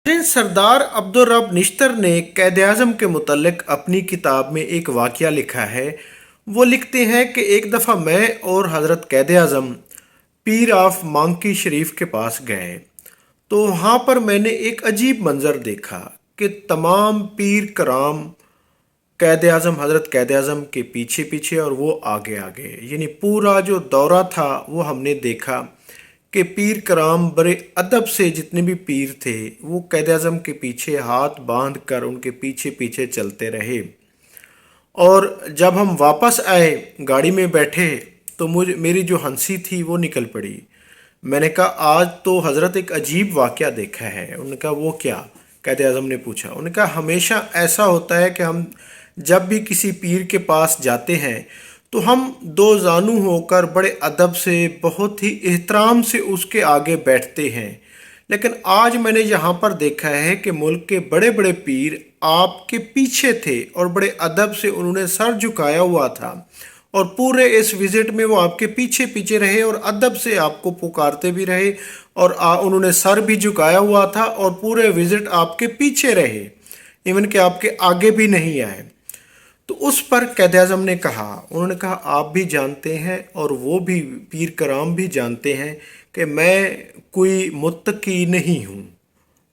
सरदार अब्दुल रब निश्तर ने कैद आज़म के मुतल्लिक अपनी किताब में एक वाक़या लिखा है। वो लिखते हैं कि एक दफ़ा मैं और हज़रत कैद आज़म पीर ऑफ मांकी शरीफ के पास गए, तो वहाँ पर मैंने एक अजीब मंज़र देखा कि तमाम पीर कराम कैद आज़म हज़रत कैद आज़म के पीछे पीछे और वो आगे आगे, यानी पूरा जो दौरा था वो हमने देखा कि पीर कराम बड़े अदब से जितने भी पीर थे वो कैद आज़म के पीछे हाथ बांध कर उनके पीछे पीछे चलते रहे। और जब हम वापस आए गाड़ी में बैठे तो मेरी जो हंसी थी वो निकल पड़ी। मैंने कहा आज तो हज़रत एक अजीब वाक़या देखा है। उन्होंने कहा वो क्या? कैद आज़म ने पूछा। उन्होंने कहा हमेशा ऐसा होता है कि हम जब भी किसी पीर के पास जाते हैं तो हम दो जानू होकर बड़े अदब से बहुत ही एहतराम से उसके आगे बैठते हैं, लेकिन आज मैंने यहाँ पर देखा है कि मुल्क के बड़े बड़े पीर आपके पीछे थे और बड़े अदब से उन्होंने सर झुकाया हुआ था और पूरे इस विज़िट में वो आपके पीछे पीछे रहे और अदब से आपको पुकारते भी रहे और उन्होंने सर भी झुकाया हुआ था और पूरे विज़िट आपके पीछे रहे, इवन कि आपके आगे भी नहीं आए। तो उस पर कैद आज़म ने कहा, उन्होंने कहा आप भी जानते हैं और वो भी पीर कराम भी जानते हैं कि मैं कोई मुत्तकी नहीं हूँ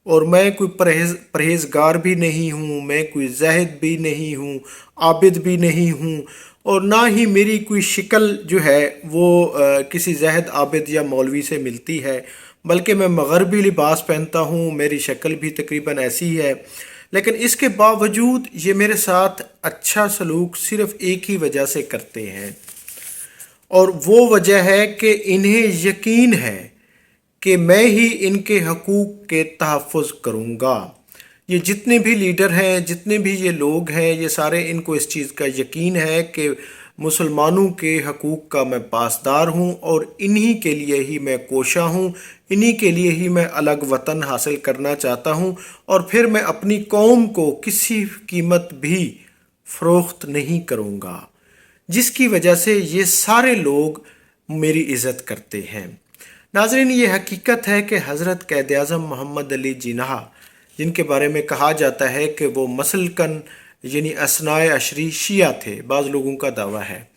और मैं कोई परहेज़गार भी नहीं हूँ, मैं कोई ज़ाहिद भी नहीं हूँ, आबिद भी नहीं हूँ और ना ही मेरी कोई शक्ल जो है वो किसी ज़ाहिद आबिद या मौलवी से मिलती है, बल्कि मैं मगरबी लिबास पहनता हूँ, मेरी शक्ल भी तकरीबन ऐसी है। लेकिन इसके बावजूद ये मेरे साथ अच्छा सलूक सिर्फ़ एक ही वजह से करते हैं और वो वजह है कि इन्हें यकीन है कि मैं ही इनके हकूक़ के तहफ़्फ़ुज़ करूँगा। ये जितने भी लीडर हैं, जितने भी ये लोग हैं, ये सारे इनको इस चीज़ का यकीन है कि मुसलमानों के हकूक़ का मैं पासदार हूँ और इन्हीं के लिए ही मैं कोशा हूँ, इन्हीं के लिए ही मैं अलग वतन हासिल करना चाहता हूँ और फिर मैं अपनी कौम को किसी कीमत भी फ़रोख्त नहीं करूँगा, जिसकी वजह से ये सारे लोग मेरी इज़्ज़त करते हैं। नाज़रीन, ये हकीकत है कि हज़रत कैद आज़म मोहम्मद अली जिन्नाह, जिनके बारे में कहा जाता है कि वो मसलकन यानी असनाए अशरी शिया थे, बाज़ लोगों का दावा है,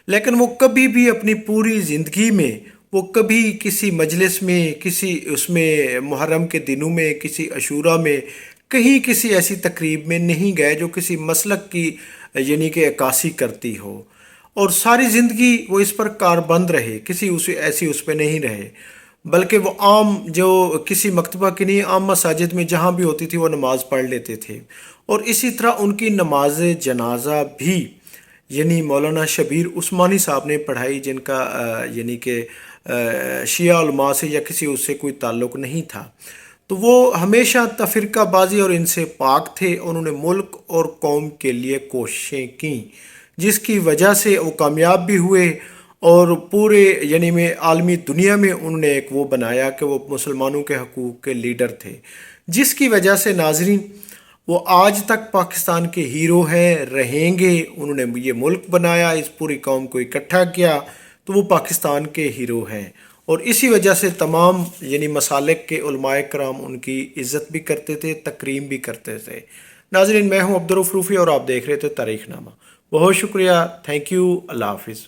लेकिन वो कभी भी अपनी पूरी ज़िंदगी में वो कभी किसी मजलिस में, किसी उसमें मुहर्रम के दिनों में, किसी अशूरा में, कहीं किसी ऐसी तकरीब में नहीं गए जो किसी मसलक की यानी कि अक्कासी करती हो और सारी ज़िंदगी वो इस पर कारबंद रहे, किसी उस ऐसी उस पर नहीं रहे, बल्कि वो आम जो किसी मकतबा की नहीं, आम मसाजिद में जहाँ भी होती थी वो नमाज़ पढ़ लेते थे। और इसी तरह उनकी नमाज जनाजा भी यानी मौलाना शबीर उस्मानी साहब ने पढ़ाई, जिनका यानी कि शिया उलमा से या किसी उससे कोई ताल्लुक़ नहीं था। तो वो हमेशा तफ़रीक़ाबाज़ी और इनसे पाक थे। उन्होंने मुल्क और कौम के लिए कोशिशें की, जिसकी वजह से वो कामयाब भी हुए और पूरे यानी में आलमी दुनिया में उन्होंने एक वो बनाया कि वो मुसलमानों के हकूक़ के लीडर थे, जिसकी वजह से नाज़रीन वो आज तक पाकिस्तान के हीरो हैं, रहेंगे। उन्होंने ये मुल्क बनाया, इस पूरी कौम को इकट्ठा किया, तो वो पाकिस्तान के हीरो हैं और इसी वजह से तमाम यानी मसालिक के उलमाए कराम उनकी इज़्ज़त भी करते थे, तकरीम भी करते थे। नाज़रीन, मैं हूँ अब्दुल रऊफ़ रूफ़ी और आप देख रहे थे तारीख़नामा। बहुत शुक्रिया, थैंक यू, अल्लाह हाफ़िज़।